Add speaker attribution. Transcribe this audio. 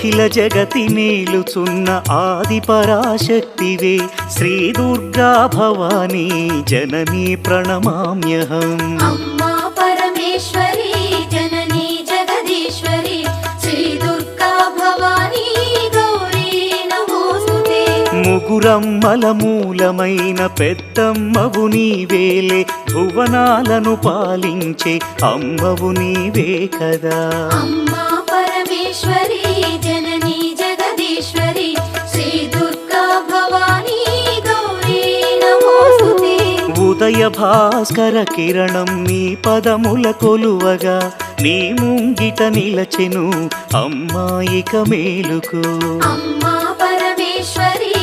Speaker 1: అఖిల జగతి నేలుచున్న ఆది పరాశక్తివే శ్రీ దుర్గా భవానీ జననీ ప్రణమామ్యహం.
Speaker 2: అమ్మా పరమేశ్వరి జననీ జగదీశ్వరి శ్రీ దుర్గా భవానీ గౌరీ నమోస్తుతే.
Speaker 1: ముగురమ్మల మూలమైన పెద్దమ్మవు నీవేలే భువనాలను పాలించే అమ్మవు నీవే కదా.
Speaker 2: అమ్మా పరమేశ్వరి జననీ జగదీశ్వరి శ్రీ దుర్గా భవానీ గౌరీ నమోస్తుతే.
Speaker 1: ఉదయ భాస్కర కిరణం నీ పదముల కొలువగా నీ ముంగిట నిలచెను అమ్మాయిక మేలుకు.
Speaker 2: అమ్మా పరమేశ్వరి